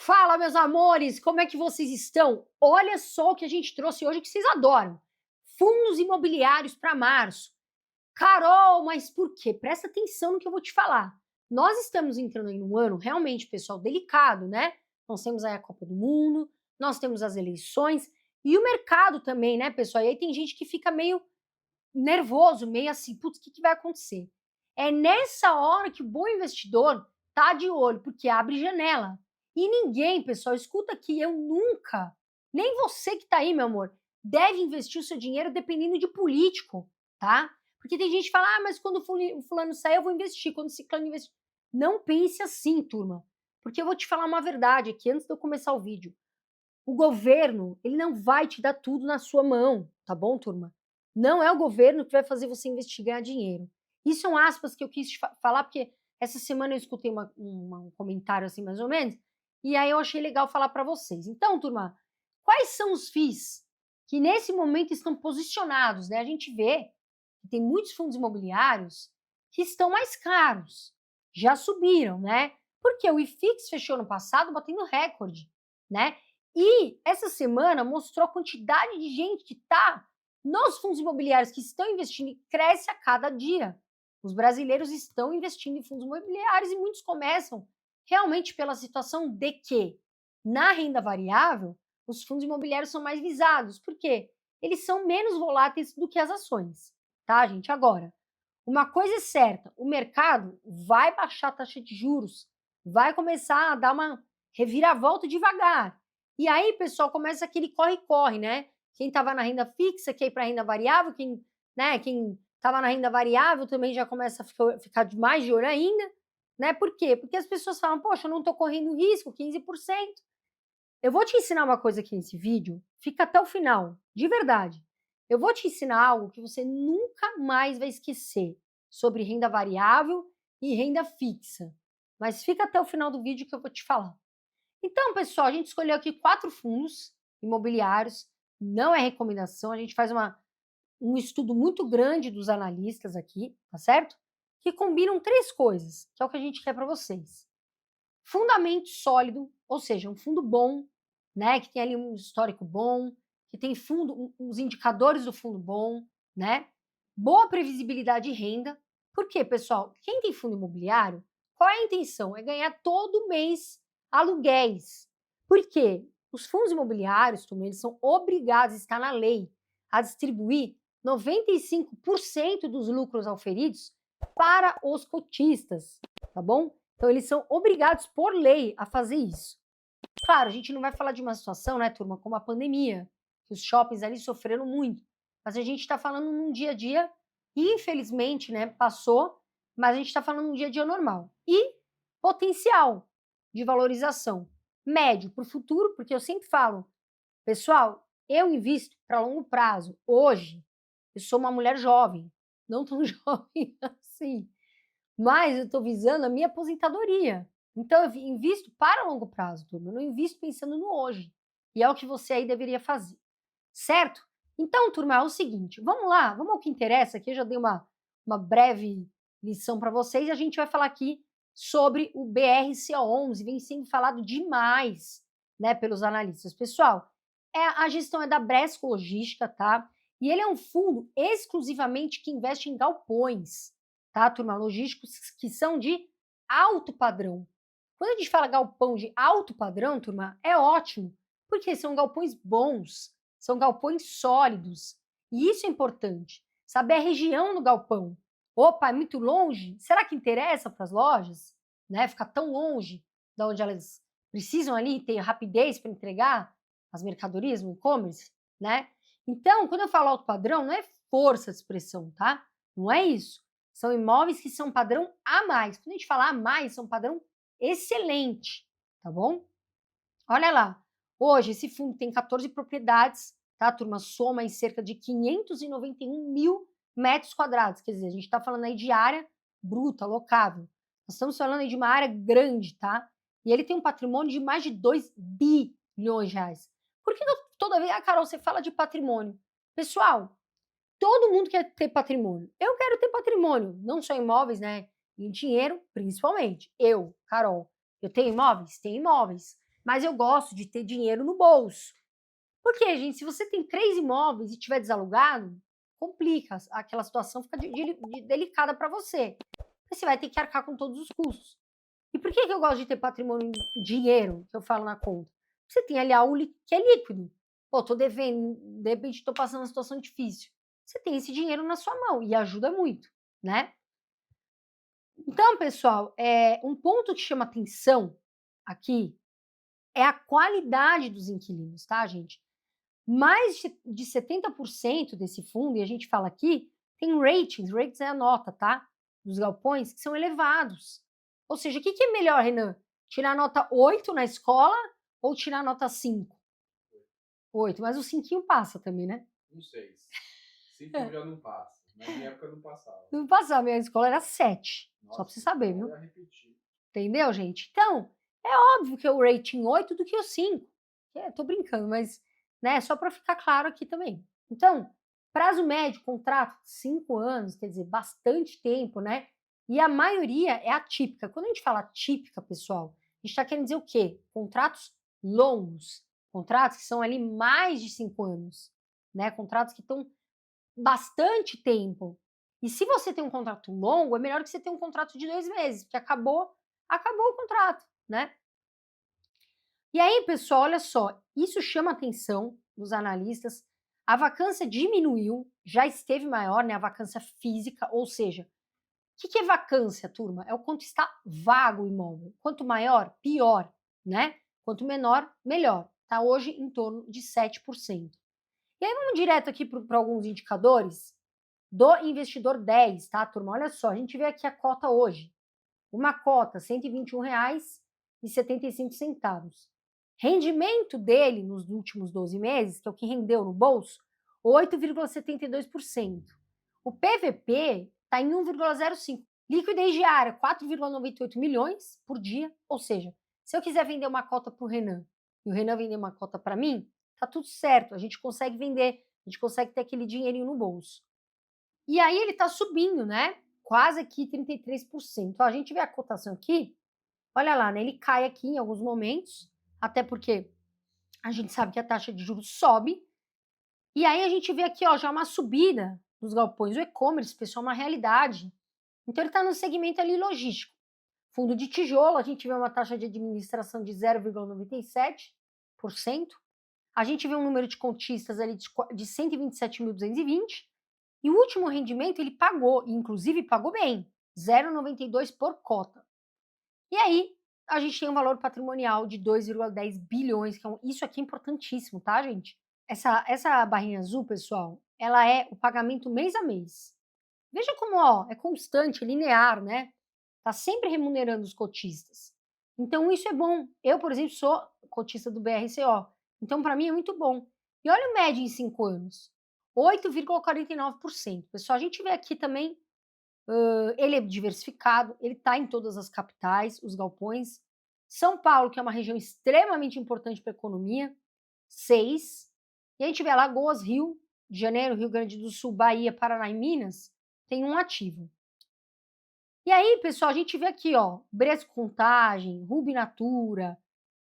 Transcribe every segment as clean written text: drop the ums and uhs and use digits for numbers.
Fala, meus amores, como é que vocês estão? Olha só o que a gente trouxe hoje que vocês adoram. Fundos imobiliários para março. Carol, mas por quê? Presta atenção no que eu vou te falar. Nós estamos entrando em um ano realmente, pessoal, delicado, né? Nós temos aí a Copa do Mundo, nós temos as eleições e o mercado também, né, pessoal? E aí tem gente que fica meio nervoso, meio assim, putz, o que vai acontecer? É nessa hora que o bom investidor tá de olho, porque abre janela. E ninguém, pessoal, escuta aqui, eu nunca, nem você que tá aí, meu amor, deve investir o seu dinheiro dependendo de político, tá? Porque tem gente que fala, mas quando o fulano sair eu vou investir, quando o ciclano investir. Não pense assim, turma, porque eu vou te falar uma verdade aqui antes de eu começar o vídeo. O governo, ele não vai te dar tudo na sua mão, tá bom, turma? Não é o governo que vai fazer você investir e ganhar dinheiro. Isso são aspas que eu quis falar, porque essa semana eu escutei um comentário assim, mais ou menos, e aí eu achei legal falar para vocês. Então, turma, quais são os FIIs que nesse momento estão posicionados, né? A gente vê que tem muitos fundos imobiliários que estão mais caros, já subiram, né? Porque o IFIX fechou no passado batendo recorde, né? E essa semana mostrou a quantidade de gente que está nos fundos imobiliários que estão investindo e cresce a cada dia. Os brasileiros estão investindo em fundos imobiliários e muitos começam realmente pela situação de que, na renda variável, os fundos imobiliários são mais visados. Por quê? Eles são menos voláteis do que as ações, tá, gente? Agora, uma coisa é certa, o mercado vai baixar a taxa de juros, vai começar a dar uma reviravolta devagar. E aí, pessoal, começa aquele corre-corre, né? Quem estava na renda fixa quer ir para a renda variável, quem estava na renda variável também já começa a ficar de mais de olho ainda, né? Por quê? Porque as pessoas falam, poxa, eu não estou correndo risco, 15%. Eu vou te ensinar uma coisa aqui nesse vídeo, fica até o final, de verdade. Eu vou te ensinar algo que você nunca mais vai esquecer sobre renda variável e renda fixa. Mas fica até o final do vídeo que eu vou te falar. Então, pessoal, a gente escolheu aqui 4 fundos imobiliários, não é recomendação, a gente faz um estudo muito grande dos analistas aqui, tá certo? Que combinam 3 coisas, que é o que a gente quer para vocês. Fundamento sólido, ou seja, um fundo bom, né, que tem ali um histórico bom, que tem fundo, os indicadores do fundo bom, né? Boa previsibilidade de renda. Por quê, pessoal? Quem tem fundo imobiliário, qual é a intenção? É ganhar todo mês aluguéis. Por quê? Os fundos imobiliários, turma, eles são obrigados, está na lei, a distribuir 95% dos lucros auferidos para os cotistas, tá bom? Então, eles são obrigados por lei a fazer isso. Claro, a gente não vai falar de uma situação, né, turma, como a pandemia, que os shoppings ali sofreram muito, mas a gente está falando num dia a dia, e infelizmente, né, passou, mas a gente está falando num dia a dia normal. E potencial de valorização médio para o futuro, porque eu sempre falo, pessoal, eu invisto para longo prazo. Hoje, eu sou uma mulher jovem, não tão jovem assim, mas eu estou visando a minha aposentadoria. Então, eu invisto para longo prazo, turma. Eu não invisto pensando no hoje. E é o que você aí deveria fazer. Certo? Então, turma, é o seguinte: vamos lá, vamos ao que interessa aqui. Eu já dei uma breve lição para vocês e a gente vai falar aqui sobre o BRCA11. Vem sendo falado demais, né, pelos analistas. Pessoal, a gestão é da Bresco Logística, tá? E ele é um fundo exclusivamente que investe em galpões, tá, turma? Logísticos que são de alto padrão. Quando a gente fala galpão de alto padrão, turma, é ótimo, porque são galpões bons, são galpões sólidos. E isso é importante, saber a região do galpão. Opa, é muito longe? Será que interessa para as lojas? Né? Ficar tão longe de onde elas precisam ali ter rapidez para entregar as mercadorias no e-commerce, né? Então, quando eu falo alto padrão, não é força de expressão, tá? Não é isso. São imóveis que são padrão A mais. Quando a gente fala A mais, são padrão excelente, tá bom? Olha lá, hoje esse fundo tem 14 propriedades, tá, turma? Soma em cerca de 591 mil metros quadrados, quer dizer, a gente está falando aí de área bruta, locável. Nós estamos falando aí de uma área grande, tá? E ele tem um patrimônio de mais de 2 bilhões de reais. Por que toda vez, Carol, você fala de patrimônio? Pessoal, todo mundo quer ter patrimônio. Eu quero ter patrimônio, não só imóveis, né? Em dinheiro, principalmente. Eu, Carol, eu tenho imóveis? Tenho imóveis. mas eu gosto de ter dinheiro no bolso. Porque, gente, se você tem 3 imóveis e tiver desalugado, complica, aquela situação fica delicada para você. Você vai ter que arcar com todos os custos. E por que eu gosto de ter patrimônio em dinheiro, que eu falo na conta? Você tem ali algo que é líquido. Pô, tô devendo, de repente tô passando uma situação difícil. Você tem esse dinheiro na sua mão e ajuda muito, né? Então, pessoal, um ponto que chama atenção aqui é a qualidade dos inquilinos, tá, gente? Mais de 70% desse fundo, e a gente fala aqui, tem ratings é a nota, tá? Dos galpões, que são elevados. Ou seja, o que é melhor, Renan? Tirar nota 8 na escola ou tirar nota 5? 8, mas o 5 passa também, né? Um 6. 5 já não passa. Na minha época não passava. Não passava, minha escola era 7. Nossa, Só pra você saber, então viu? eu ia repetir. Entendeu, gente? Então, é óbvio que é o rating 8 do que o 5. Tô brincando, mas né, só para ficar claro aqui também. Então, prazo médio, contrato, 5 anos, quer dizer, bastante tempo, né? E a maioria é atípica. Quando a gente fala atípica, pessoal, a gente está querendo dizer o quê? Contratos longos, contratos que são ali mais de 5 anos, né? Contratos que estão bastante tempo. E se você tem um contrato longo, é melhor que você tenha um contrato de 2 meses, porque acabou o contrato, né? E aí, pessoal, olha só, isso chama a atenção dos analistas. A vacância diminuiu, já esteve maior, né? A vacância física, ou seja, o que é vacância, turma? É o quanto está vago o imóvel. Quanto maior, pior, né? Quanto menor, melhor. Está hoje em torno de 7%. E aí vamos direto aqui para alguns indicadores do investidor 10, tá, turma? Olha só, a gente vê aqui a cota hoje. Uma cota, R$ 121,75. Rendimento dele nos últimos 12 meses, que é o que rendeu no bolso, 8,72%. O PVP está em 1,05. Liquidez diária, 4,98 milhões por dia. Ou seja, se eu quiser vender uma cota para o Renan e o Renan vender uma cota para mim, tá tudo certo. A gente consegue vender, a gente consegue ter aquele dinheirinho no bolso. E aí ele está subindo, né? Quase aqui 33%. Ó, a gente vê a cotação aqui, olha lá, né? Ele cai aqui em alguns momentos, até porque a gente sabe que a taxa de juros sobe. E aí a gente vê aqui, ó, já uma subida dos galpões. O e-commerce, pessoal, é uma realidade. Então ele está no segmento ali logístico. Fundo de tijolo, a gente vê uma taxa de administração de 0,97%. A gente vê um número de cotistas ali de 127.220. E o último rendimento ele pagou, inclusive pagou bem, 0,92 por cota. E aí a gente tem um valor patrimonial de 2,10 bilhões, que isso aqui é importantíssimo, tá, gente? Essa barrinha azul, pessoal, ela é o pagamento mês a mês. Veja como, ó, é constante, linear, né? Tá sempre remunerando os cotistas. Então isso é bom. Eu, por exemplo, sou cotista do BRCO. Então para mim é muito bom. E olha o médio em 5 anos. 8,49%. Pessoal, a gente vê aqui também, ele é diversificado, ele está em todas as capitais, os galpões. São Paulo, que é uma região extremamente importante para a economia, 6. E a gente vê Alagoas, Rio de Janeiro, Rio Grande do Sul, Bahia, Paraná e Minas, tem um ativo. E aí, pessoal, a gente vê aqui, ó, Bresco Contagem, Rubinatura,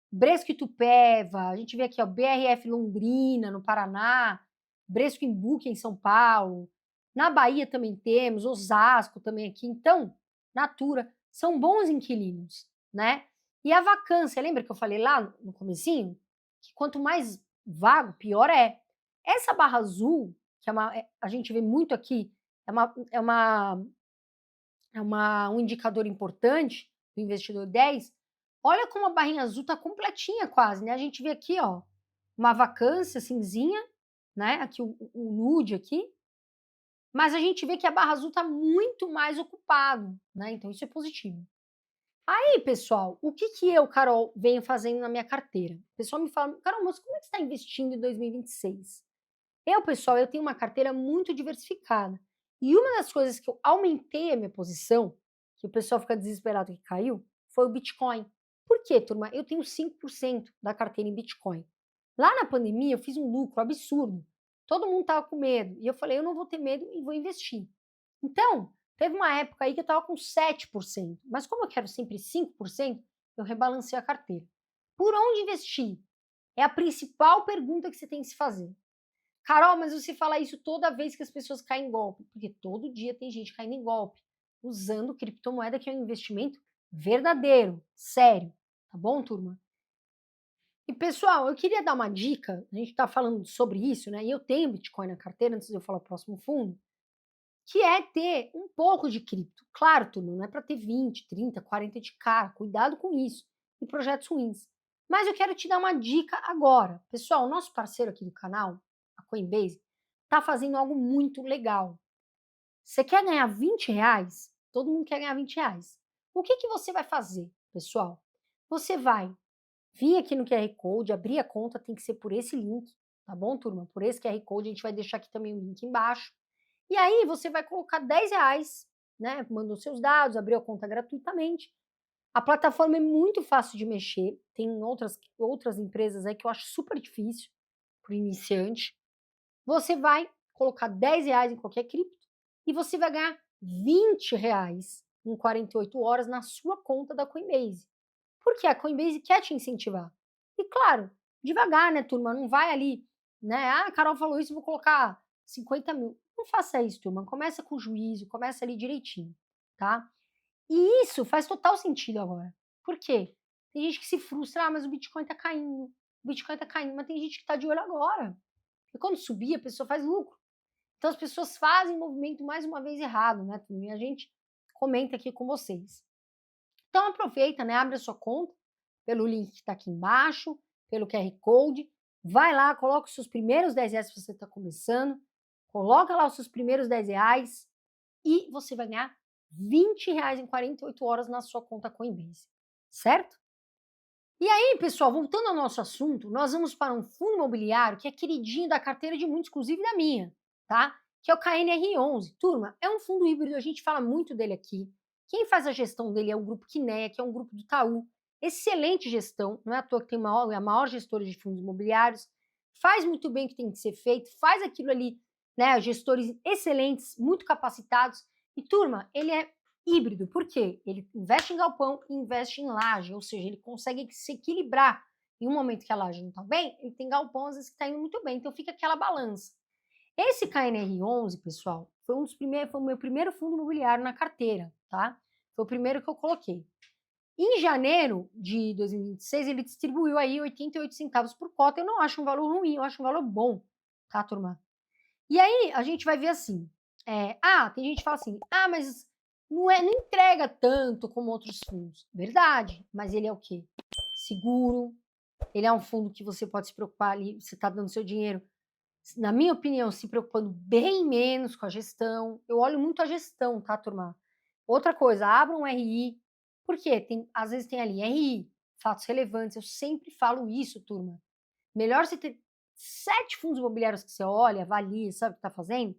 Bresco Itupeva, a gente vê aqui, ó, BRF Londrina, no Paraná, Bresco Imbuque, em São Paulo, na Bahia também temos, Osasco também aqui. Então, Natura, são bons inquilinos, né? E a vacância, lembra que eu falei lá no comecinho? Que quanto mais vago, pior é. Essa barra azul, que a gente vê muito aqui, um indicador importante do investidor 10. Olha como a barrinha azul está completinha quase, né? A gente vê aqui, ó, uma vacância cinzinha, né? Aqui o nude aqui, mas a gente vê que a barra azul está muito mais ocupado, né? Então isso é positivo. Aí, pessoal, o que eu, Carol, venho fazendo na minha carteira? O pessoal me fala, Carol, mas como é que você está investindo em 2026? Pessoal, eu tenho uma carteira muito diversificada. E uma das coisas que eu aumentei a minha posição, que o pessoal fica desesperado que caiu, foi o Bitcoin. Por quê, turma? Eu tenho 5% da carteira em Bitcoin. Lá na pandemia, eu fiz um lucro absurdo. Todo mundo estava com medo. E eu falei, eu não vou ter medo e vou investir. Então, teve uma época aí que eu estava com 7%. Mas como eu quero sempre 5%, eu rebalancei a carteira. Por onde investir? É a principal pergunta que você tem que se fazer. Carol, mas você fala isso toda vez que as pessoas caem em golpe, porque todo dia tem gente caindo em golpe, usando criptomoeda, que é um investimento verdadeiro, sério. Tá bom, turma? E, pessoal, eu queria dar uma dica, a gente está falando sobre isso, né? E eu tenho Bitcoin na carteira, antes de eu falar o próximo fundo, que é ter um pouco de cripto. Claro, turma, não é para ter 20, 30, 40 de cara, cuidado com isso, e projetos ruins. Mas eu quero te dar uma dica agora. Pessoal, o nosso parceiro aqui do canal, a Coinbase, está fazendo algo muito legal. Você quer ganhar R$ 20? Todo mundo quer ganhar R$ 20. O que você vai fazer, pessoal? Você vai vir aqui no QR Code, abrir a conta, tem que ser por esse link, tá bom, turma? Por esse QR Code, a gente vai deixar aqui também o link embaixo. E aí você vai colocar R$ 10, né? Mandou seus dados, abriu a conta gratuitamente. A plataforma é muito fácil de mexer, tem outras empresas aí que eu acho super difícil para o iniciante. Você vai colocar R$ 10 em qualquer cripto e você vai ganhar R$ 20 em 48 horas na sua conta da Coinbase. Porque a Coinbase quer te incentivar. E claro, devagar, né, turma? Não vai ali, né? Ah, a Carol falou isso, vou colocar 50 mil. Não faça isso, turma. Começa com juízo, começa ali direitinho, tá? E isso faz total sentido agora. Por quê? Tem gente que se frustra, mas o Bitcoin tá caindo. O Bitcoin tá caindo, mas tem gente que tá de olho agora. E quando subir, a pessoa faz lucro. Então as pessoas fazem o movimento mais uma vez errado, né, turma? E a gente comenta aqui com vocês. Então aproveita, né? Abre a sua conta pelo link que está aqui embaixo, pelo QR Code, vai lá, coloca os seus primeiros R$ 10 se você está começando, coloca lá os seus primeiros R$ 10 e você vai ganhar R$ 20 em 48 horas na sua conta Coinbase, certo? E aí, pessoal, voltando ao nosso assunto, nós vamos para um fundo imobiliário que é queridinho da carteira de muitos, inclusive da minha, tá? Que é o KNR11. Turma, é um fundo híbrido, a gente fala muito dele aqui. Quem faz a gestão dele é o grupo Kinea, que é um grupo do Itaú. Excelente gestão, não é à toa que tem a maior gestora de fundos imobiliários. Faz muito bem o que tem que ser feito, faz aquilo ali, né? Gestores excelentes, muito capacitados. E, turma, ele é híbrido, por quê? Ele investe em galpão e investe em laje, ou seja, ele consegue se equilibrar. Em um momento que a laje não está bem, ele tem galpão às vezes que está indo muito bem, então fica aquela balança. Esse KNR11, pessoal, foi o meu primeiro fundo imobiliário na carteira, tá? Foi o primeiro que eu coloquei. Em janeiro de 2026, ele distribuiu aí 88 centavos por cota. Eu não acho um valor ruim, eu acho um valor bom, tá, turma? E aí a gente vai ver assim, tem gente que fala assim, mas não entrega tanto como outros fundos. Verdade, mas ele é o quê? Seguro, ele é um fundo que você pode se preocupar ali, você está dando seu dinheiro, na minha opinião, se preocupando bem menos com a gestão. Eu olho muito a gestão, tá, turma? Outra coisa, abra um RI, porque às vezes tem ali RI, fatos relevantes, eu sempre falo isso, turma. Melhor você ter 7 fundos imobiliários que você olha, avalia, sabe o que está fazendo,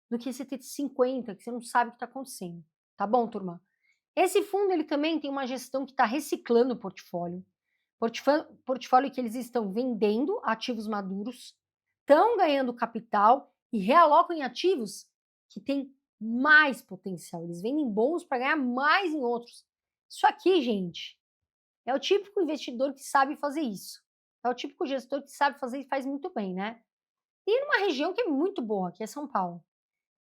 do que você ter 50 que você não sabe o que está acontecendo. Tá bom, turma? Esse fundo ele também tem uma gestão que está reciclando o portfólio. Portfólio que eles estão vendendo ativos maduros, estão ganhando capital e realocam em ativos que têm mais potencial. Eles vendem bons para ganhar mais em outros. Isso aqui, gente, é o típico investidor que sabe fazer isso. É o típico gestor que sabe fazer e faz muito bem, né? E numa região que é muito boa, que é São Paulo.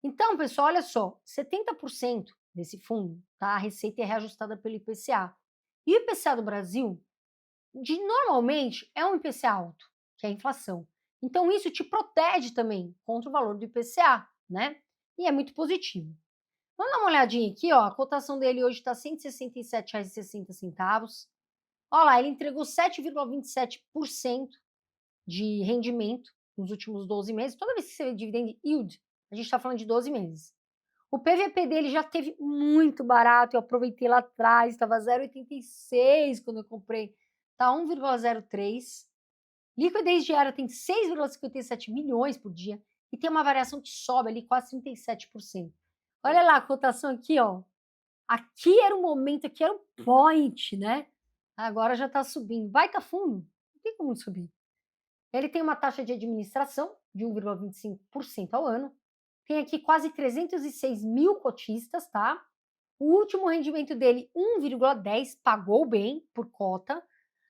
Então, pessoal, olha só, 70% desse fundo, tá? A receita é reajustada pelo IPCA. E o IPCA do Brasil, normalmente, é um IPCA alto, que é a inflação. Então, isso te protege também contra o valor do IPCA, né? E é muito positivo. Vamos dar uma olhadinha aqui, ó. A cotação dele hoje está R$ 167,60. Olha lá, ele entregou 7,27% de rendimento nos últimos 12 meses. Toda vez que você vê dividend yield, a gente está falando de 12 meses. O PVP dele já teve muito barato, eu aproveitei lá atrás, estava 0,86 quando eu comprei, está 1,03. Liquidez diária tem 6,57 milhões por dia e tem uma variação que sobe ali quase 37%. Olha lá a cotação aqui, ó. Aqui era o momento, aqui era o point, né? Agora já está subindo. Vai tá fundo, não tem como subir. Ele tem uma taxa de administração de 1,25% ao ano. Tem aqui quase 306 mil cotistas, tá? O último rendimento dele, 1,10, pagou bem por cota.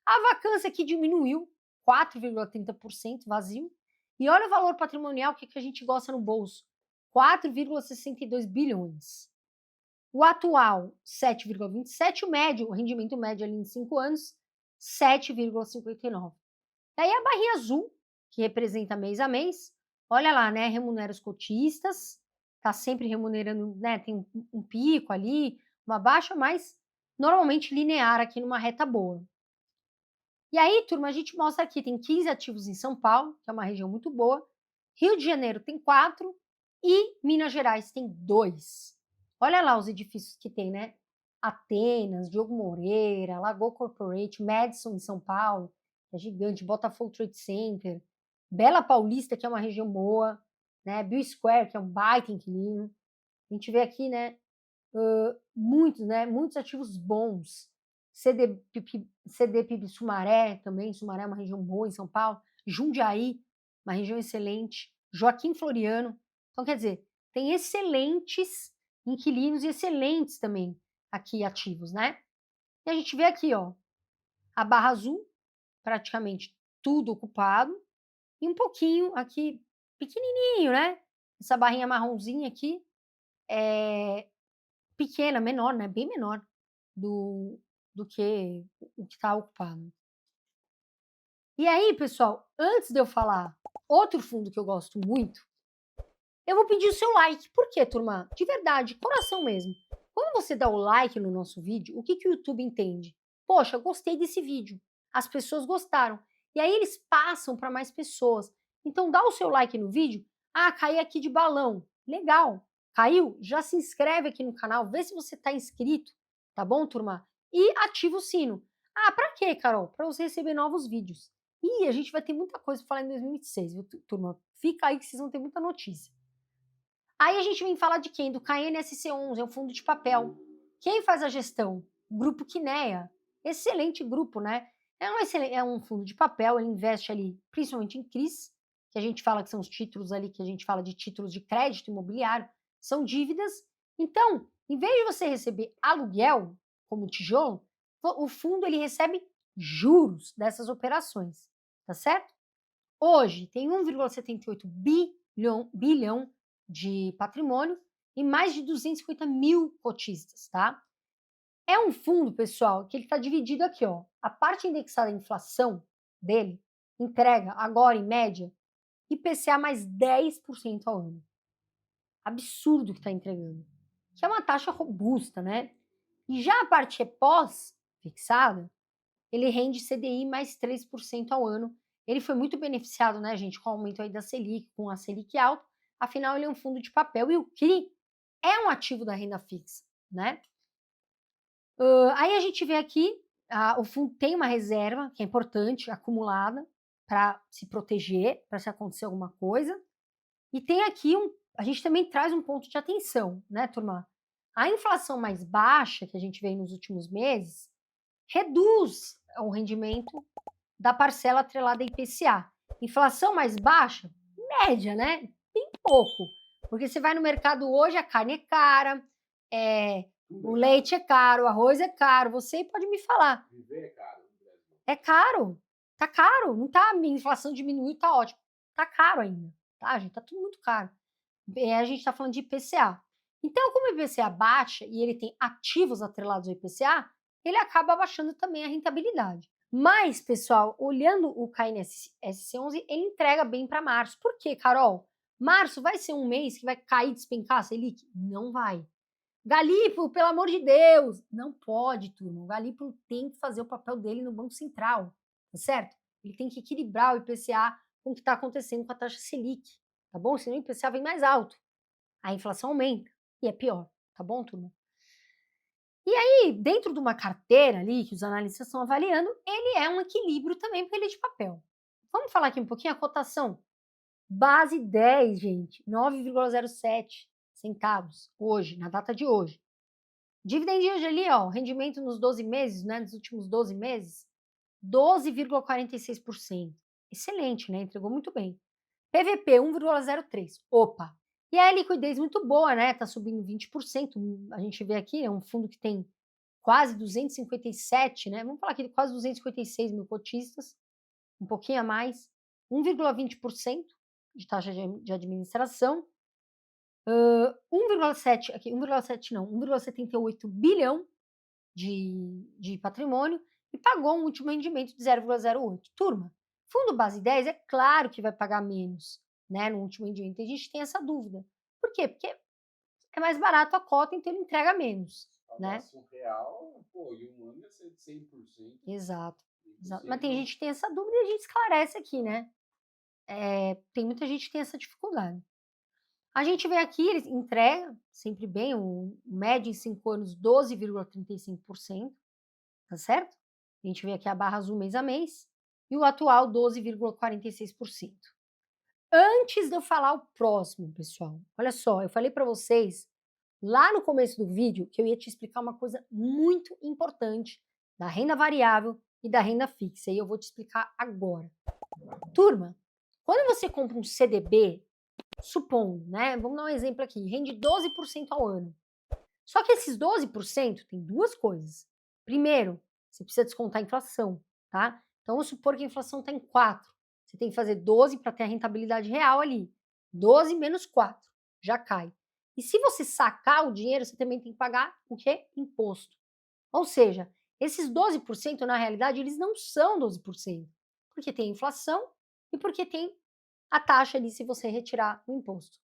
A vacância aqui diminuiu, 4,30% vazio. E olha o valor patrimonial que a gente gosta no bolso, 4,62 bilhões. O atual, 7,27, o médio, o rendimento médio ali em 5 anos, 7,59. Daí a barrinha azul, que representa mês a mês, olha lá, né, remunera os cotistas, tá sempre remunerando, né, tem um pico ali, uma baixa, mas normalmente linear aqui numa reta boa. E aí, turma, a gente mostra aqui, tem 15 ativos em São Paulo, que é uma região muito boa, Rio de Janeiro tem 4 e Minas Gerais tem 2. Olha lá os edifícios que tem, né? Atenas, Diogo Moreira, Lagoa Corporate, Madison em São Paulo, que é gigante, Botafogo Trade Center, Bela Paulista, que é uma região boa, né? Bill Square, que é um baita inquilino. A gente vê aqui, né? Muitos ativos bons. CDPIB Sumaré também, Sumaré é uma região boa em São Paulo. Jundiaí, uma região excelente. Joaquim Floriano. Então, quer dizer, tem excelentes inquilinos e excelentes também aqui ativos, né? E a gente vê aqui, ó, a barra azul, praticamente tudo ocupado, e um pouquinho aqui, pequenininho, né? Essa barrinha marronzinha aqui é pequena, menor, né? Bem menor do que o que está ocupado. E aí, pessoal, antes de eu falar outro fundo que eu gosto muito, eu vou pedir o seu like. Por quê, turma? De verdade, coração mesmo. Quando você dá o like no nosso vídeo, o que o YouTube entende? Poxa, gostei desse vídeo. As pessoas gostaram. E aí eles passam para mais pessoas. Então dá o seu like no vídeo. Ah, caí aqui de balão. Legal. Caiu? Já se inscreve aqui no canal. Vê se você está inscrito. Tá bom, turma? E ativa o sino. Ah, para quê, Carol? Para você receber novos vídeos. E a gente vai ter muita coisa para falar em 2026, viu, turma? Fica aí que vocês vão ter muita notícia. Aí a gente vem falar de quem? Do KNSC11, é um fundo de papel. Quem faz a gestão? O Grupo Kinea. Excelente grupo, né? É um fundo de papel, ele investe ali principalmente em CRIs, que a gente fala que são os títulos ali, que a gente fala de títulos de crédito imobiliário, são dívidas. Então, em vez de você receber aluguel, como tijolo, o fundo ele recebe juros dessas operações, tá certo? Hoje tem 1,78 bilhão de patrimônio e mais de 250 mil cotistas, tá? É um fundo, pessoal, que ele está dividido aqui, ó. A parte indexada à inflação dele entrega agora, em média, IPCA mais 10% ao ano. Absurdo que está entregando. Que é uma taxa robusta, né? E já a parte pós-fixada, ele rende CDI mais 3% ao ano. Ele foi muito beneficiado, né, gente, com o aumento aí da Selic, com a Selic alta. Afinal, ele é um fundo de papel e o CRI é um ativo da renda fixa, né? Aí a gente vê aqui, o fundo tem uma reserva, que é importante, acumulada, para se proteger, para se acontecer alguma coisa. E tem aqui a gente também traz um ponto de atenção, né, turma? A inflação mais baixa que a gente vê nos últimos meses reduz o rendimento da parcela atrelada a IPCA. Inflação mais baixa, média, né? Bem pouco. Porque você vai no mercado hoje, a carne é cara, o leite é caro, o arroz é caro. Você pode me falar. Viver é caro no Brasil. É caro. Tá caro. Não tá, a inflação diminuiu, tá ótimo. Tá caro ainda. Tá, gente? Tá tudo muito caro. A gente tá falando de IPCA. Então, como o IPCA baixa e ele tem ativos atrelados ao IPCA, ele acaba abaixando também a rentabilidade. Mas, pessoal, olhando o KNSS11, ele entrega bem para março. Por quê, Carol? Março vai ser um mês que vai cair, despencar a Selic? Não vai. Galipo, pelo amor de Deus! Não pode, turma. O Galipo tem que fazer o papel dele no Banco Central, tá certo? Ele tem que equilibrar o IPCA com o que está acontecendo com a taxa Selic, tá bom? Senão o IPCA vem mais alto. A inflação aumenta e é pior, tá bom, turma? E aí, dentro de uma carteira ali que os analistas estão avaliando, ele é um equilíbrio também porque ele é de papel. Vamos falar aqui um pouquinho a cotação. Base 10, gente, 9,07 centavos hoje, na data de hoje. Dividend yield ali, ó, rendimento nos 12 meses, né, nos últimos 12 meses, 12,46%. Excelente, né? Entregou muito bem. PVP 1,03. Opa! E a liquidez muito boa, né? Tá subindo 20%. A gente vê aqui, é um fundo que tem quase 257, né? Vamos falar aqui de quase 256 mil cotistas, um pouquinho a mais, 1,20% de taxa de administração, 1,7 aqui, 1,7 não, 1,78 bilhão de patrimônio e pagou um último rendimento de 0,08. Turma, fundo base 10 é claro que vai pagar menos, né, no último rendimento. A gente tem essa dúvida. Por quê? Porque é mais barato a cota, então ele entrega menos, né? R$1, pô, e um ano ia ser de 100%. Exato. Mas tem gente que tem essa dúvida e a gente esclarece aqui, né? Tem muita gente que tem essa dificuldade. A gente vê aqui, ele entrega sempre bem, o médio em 5 anos, 12,35%, tá certo? A gente vê aqui a barra azul mês a mês, e o atual 12,46%. Antes de eu falar o próximo, pessoal, olha só, eu falei para vocês lá no começo do vídeo que eu ia te explicar uma coisa muito importante da renda variável e da renda fixa, e eu vou te explicar agora. Turma, quando você compra um CDB, supondo, né? Vamos dar um exemplo aqui, rende 12% ao ano. Só que esses 12% tem duas coisas. Primeiro, você precisa descontar a inflação, tá? Então, vamos supor que a inflação está em 4. Você tem que fazer 12 para ter a rentabilidade real ali. 12 menos 4, já cai. E se você sacar o dinheiro, você também tem que pagar o quê? Imposto. Ou seja, esses 12%, na realidade, eles não são 12%, porque tem inflação e porque tem a taxa ali se você retirar o imposto.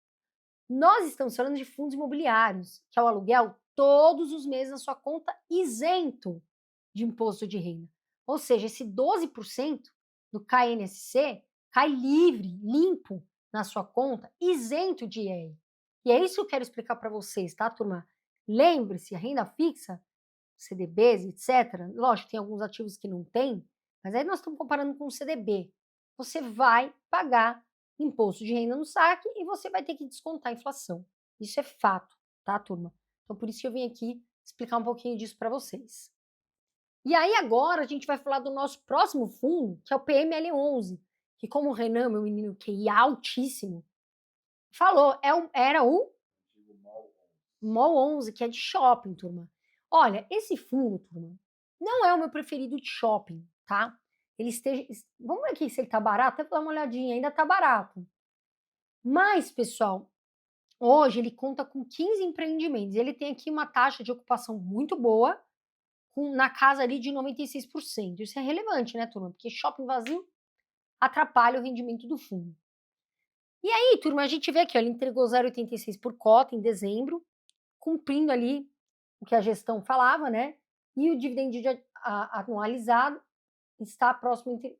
Nós estamos falando de fundos imobiliários, que é o aluguel todos os meses na sua conta isento de imposto de renda. Ou seja, esse 12% do KNSC cai livre, limpo na sua conta, isento de IR. E é isso que eu quero explicar para vocês, tá, turma? Lembre-se, a renda fixa, CDBs, etc. Lógico, tem alguns ativos que não tem, mas aí nós estamos comparando com o CDB. Você vai pagar imposto de renda no saque e você vai ter que descontar a inflação. Isso é fato, tá, turma? Então, por isso que eu vim aqui explicar um pouquinho disso para vocês. E aí, agora, a gente vai falar do nosso próximo fundo, que é o PML11, que, como o Renan, meu menino QI altíssimo, falou, era o MOL 11, que é de shopping, turma. Olha, esse fundo, turma, não é o meu preferido de shopping, tá? Ele esteja... Vamos ver aqui se ele tá barato, até dar uma olhadinha, ainda tá barato. Mas, pessoal, hoje ele conta com 15 empreendimentos. Ele tem aqui uma taxa de ocupação muito boa, na casa ali de 96%. Isso é relevante, né, turma? Porque shopping vazio atrapalha o rendimento do fundo. E aí, turma, a gente vê aqui, ó, ele entregou 0,86 por cota em dezembro, cumprindo ali o que a gestão falava, né? E o dividendo anualizado está próximo entre...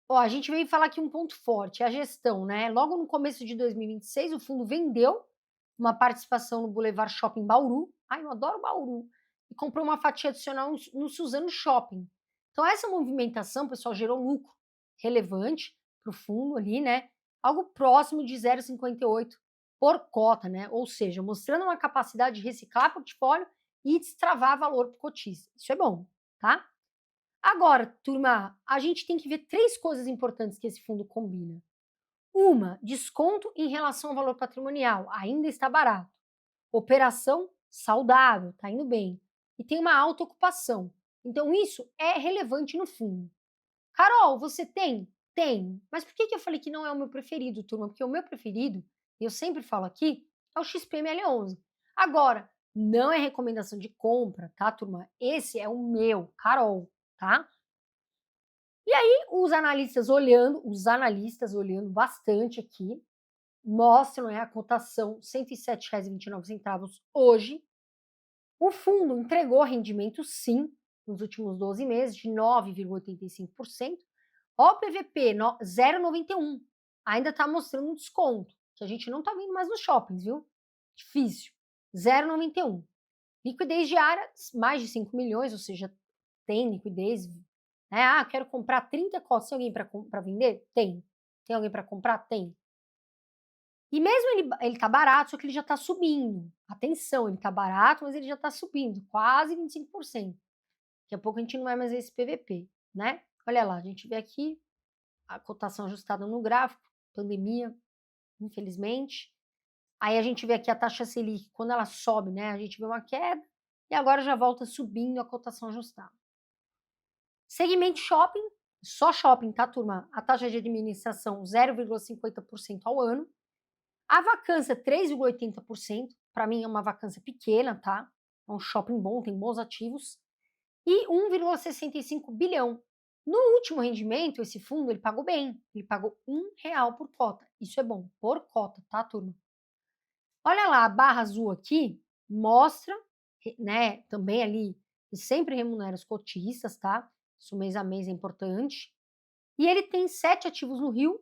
Ó, a gente veio falar aqui um ponto forte, a gestão, né? Logo no começo de 2026, o fundo vendeu uma participação no Boulevard Shopping Bauru. Ai, eu adoro Bauru. E comprou uma fatia adicional no Suzano Shopping. Então, essa movimentação, pessoal, gerou lucro relevante para o fundo ali, né? Algo próximo de 0,58 por cota, né? Ou seja, mostrando uma capacidade de reciclar portfólio e destravar valor para o cotista. Isso é bom, tá? Agora, turma, a gente tem que ver 3 coisas importantes que esse fundo combina. Uma, desconto em relação ao valor patrimonial, ainda está barato. Operação saudável, está indo bem. E tem uma alta ocupação. Então, isso é relevante no fundo. Carol, você tem? Tem. Mas por que eu falei que não é o meu preferido, turma? Porque o meu preferido, e eu sempre falo aqui, é o XPML11. Agora, não é recomendação de compra, tá, turma? Esse é o meu, Carol, tá? E aí, os analistas olhando bastante aqui, mostram a cotação R$ 107,29 hoje. O fundo entregou rendimento, sim, nos últimos 12 meses, de 9,85%. O PVP, 0,91. Ainda está mostrando um desconto, que a gente não está vendo mais nos shoppings, viu? Difícil. 0,91. Liquidez diária, mais de 5 milhões, ou seja, tem liquidez. Quero comprar 30 cotas. Tem alguém para vender? Tem. Tem alguém para comprar? Tem. E mesmo ele tá barato, só que ele já está subindo. Atenção, ele está barato, mas ele já está subindo, quase 25%. Daqui a pouco a gente não vai mais ver esse PVP, né? Olha lá, a gente vê aqui a cotação ajustada no gráfico, pandemia, infelizmente. Aí a gente vê aqui a taxa Selic, quando ela sobe, né? A gente vê uma queda, e agora já volta subindo a cotação ajustada. Segmento shopping, só shopping, tá, turma? A taxa de administração 0,50% ao ano. A vacância 3,80%, para mim é uma vacância pequena, tá? É um shopping bom, tem bons ativos. E 1,65 bilhão. No último rendimento, esse fundo ele pagou bem, ele pagou R$1 por cota. Isso é bom, por cota, tá, turma? Olha lá, a barra azul aqui mostra, né, também ali, e sempre remunera os cotistas, tá? Isso mês a mês é importante. E ele tem 7 ativos no Rio,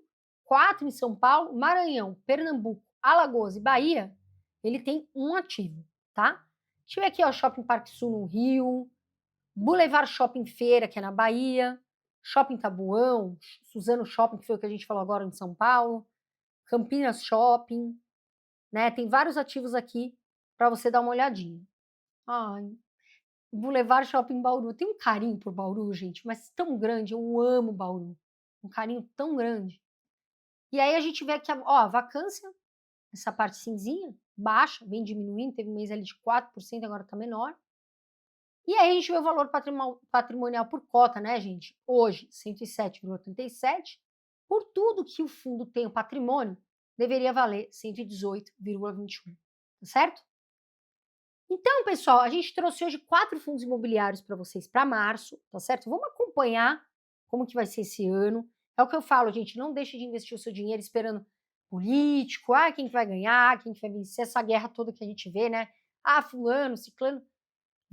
4 em São Paulo, Maranhão, Pernambuco, Alagoas e Bahia. Ele tem um ativo, tá? Deixa eu ver aqui, ó, Shopping Parque Sul no Rio, Boulevard Shopping Feira, que é na Bahia, Shopping Tabuão, Suzano Shopping, que foi o que a gente falou agora em São Paulo, Campinas Shopping, né? Tem vários ativos aqui para você dar uma olhadinha. Ai, Boulevard Shopping Bauru. Eu tenho um carinho por Bauru, gente, mas tão grande. Eu amo Bauru. Um carinho tão grande. E aí a gente vê aqui, ó, a vacância, essa parte cinzinha, baixa, vem diminuindo. Teve um mês ali de 4%, agora está menor. E aí a gente vê o valor patrimonial por cota, né, gente? Hoje, 107,87. Por tudo que o fundo tem o patrimônio, deveria valer 118,21. Tá certo? Então, pessoal, a gente trouxe hoje 4 fundos imobiliários para vocês para março, tá certo? Vamos acompanhar como que vai ser esse ano. É o que eu falo, gente, não deixe de investir o seu dinheiro esperando político, quem que vai ganhar, quem que vai vencer, essa guerra toda que a gente vê, né? Fulano, ciclano.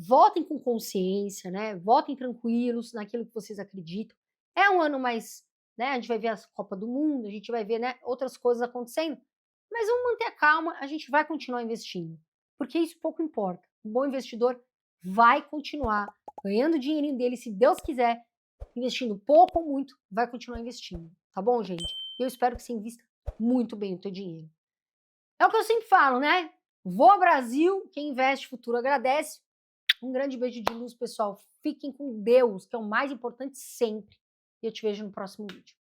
Votem com consciência, né? Votem tranquilos naquilo que vocês acreditam. É um ano mais, né? A gente vai ver a Copa do Mundo, a gente vai ver, né, outras coisas acontecendo, mas vamos manter a calma, a gente vai continuar investindo, porque isso pouco importa. O bom investidor vai continuar ganhando o dinheirinho dele, se Deus quiser, investindo pouco ou muito, vai continuar investindo, tá bom, gente? Eu espero que você invista muito bem o teu dinheiro. É o que eu sempre falo, né? Voa Brasil, quem investe futuro agradece. Um grande beijo de luz, pessoal. Fiquem com Deus, que é o mais importante sempre. E eu te vejo no próximo vídeo.